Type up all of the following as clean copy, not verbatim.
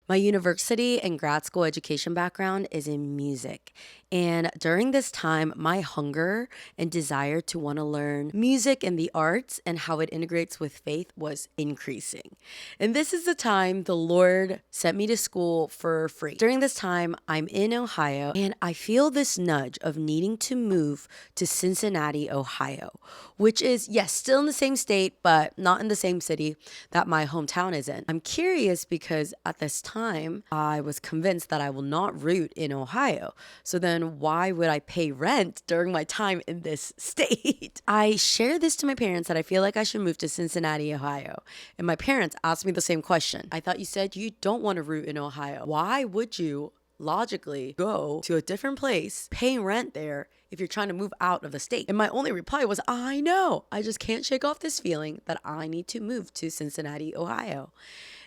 My university and grad school education background is in music. And during this time, my hunger and desire to want to learn music and the arts and how it integrates with faith was increasing. And this is the time the Lord sent me to school for free. During this time, I'm in Ohio and I feel this nudge of needing to move to Cincinnati, Ohio, which is, yes, still in the same state, but not in the same city that my hometown is in. I'm curious because at this time, I was convinced that I will not root in Ohio. So then why would I pay rent during my time in this state? I share this to my parents that I feel like I should move to Cincinnati, Ohio. And my parents asked me the same question. I thought you said you don't want to root in Ohio. Why would you logically go to a different place, paying rent there if you're trying to move out of the state? And my only reply was, I know. I just can't shake off this feeling that I need to move to Cincinnati, Ohio.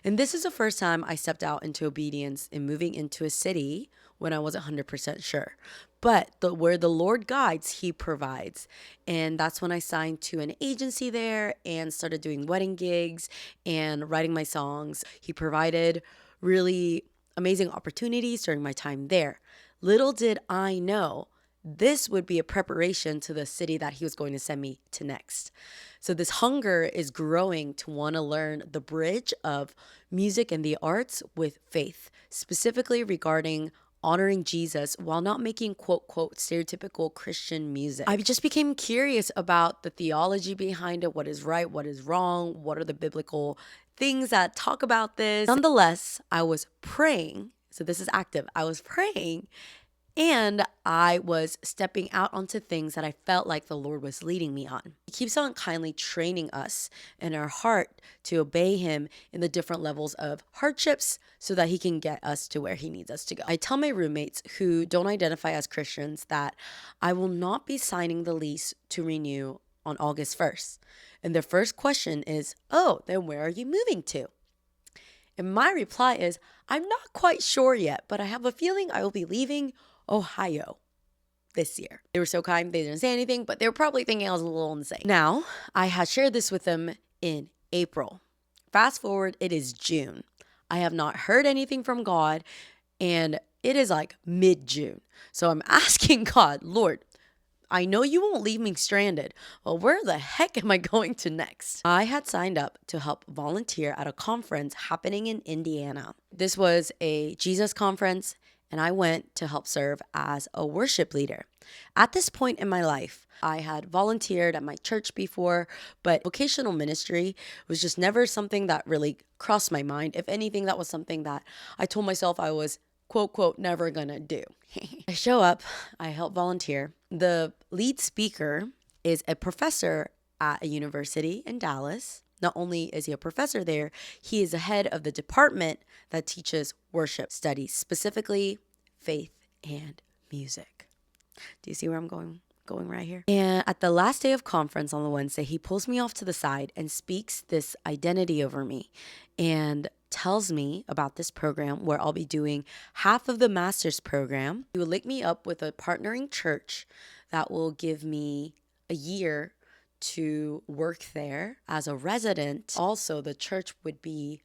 And this is the first time I stepped out into obedience in moving into a city when I wasn't 100% sure. But where the Lord guides, He provides. And that's when I signed to an agency there and started doing wedding gigs and writing my songs. He provided really amazing opportunities during my time there. Little did I know this would be a preparation to the city that He was going to send me to next. So this hunger is growing to want to learn the bridge of music and the arts with faith, specifically regarding honoring Jesus while not making quote, quote, stereotypical Christian music. I just became curious about the theology behind it, what is right, what is wrong, what are the biblical things that talk about this. Nonetheless, I was praying. So this is active. I was praying and I was stepping out onto things that I felt like the Lord was leading me on. He keeps on kindly training us in our heart to obey Him in the different levels of hardships so that He can get us to where He needs us to go. I tell my roommates who don't identify as Christians that I will not be signing the lease to renew on August 1st. And their first question is, oh, then where are you moving to? And my reply is, I'm not quite sure yet, but I have a feeling I will be leaving Ohio this year. They were so kind, they didn't say anything, but they were probably thinking I was a little insane. Now, I had shared this with them in April. Fast forward, it is June. I have not heard anything from God, and it is like mid-June. So I'm asking God, Lord, I know you won't leave me stranded. Well, where the heck am I going to next? I had signed up to help volunteer at a conference happening in Indiana. This was a Jesus conference, and I went to help serve as a worship leader. At this point in my life, I had volunteered at my church before, but vocational ministry was just never something that really crossed my mind. If anything, that was something that I told myself I was, quote, quote, never gonna do. I show up, I help volunteer. The lead speaker is a professor at a university in Dallas. Not only is he a professor there, he is the head of the department that teaches worship studies, specifically faith and music. Do you see where I'm going right here? And at the last day of conference on the Wednesday, he pulls me off to the side and speaks this identity over me and tells me about this program where I'll be doing half of the master's program. He will link me up with a partnering church that will give me a year to work there as a resident. Also, the church would be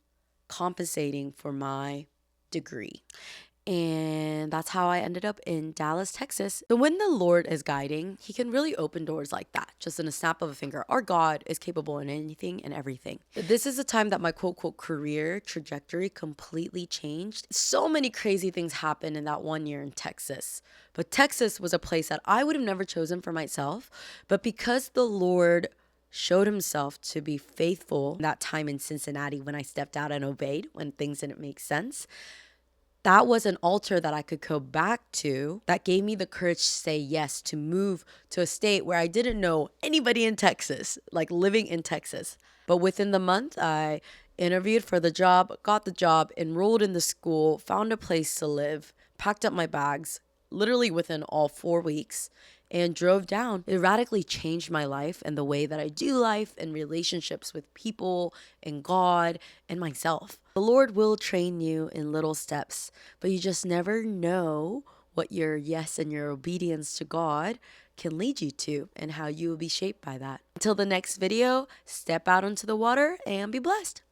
compensating for my degree. And that's how I ended up in Dallas, Texas. So when the Lord is guiding, He can really open doors like that, just in a snap of a finger. Our God is capable in anything and everything. This is the time that my quote, quote, career trajectory completely changed. So many crazy things happened in that 1 year in Texas. But Texas was a place that I would have never chosen for myself. But because the Lord showed Himself to be faithful that time in Cincinnati when I stepped out and obeyed, when things didn't make sense, that was an altar that I could go back to that gave me the courage to say yes, to move to a state where I didn't know anybody in Texas, like living in Texas. But within the month, I interviewed for the job, got the job, enrolled in the school, found a place to live, packed up my bags, literally within all 4 weeks, and drove down. It radically changed my life and the way that I do life and relationships with people and God and myself. The Lord will train you in little steps, but you just never know what your yes and your obedience to God can lead you to and how you will be shaped by that. Until the next video, step out into the water and be blessed.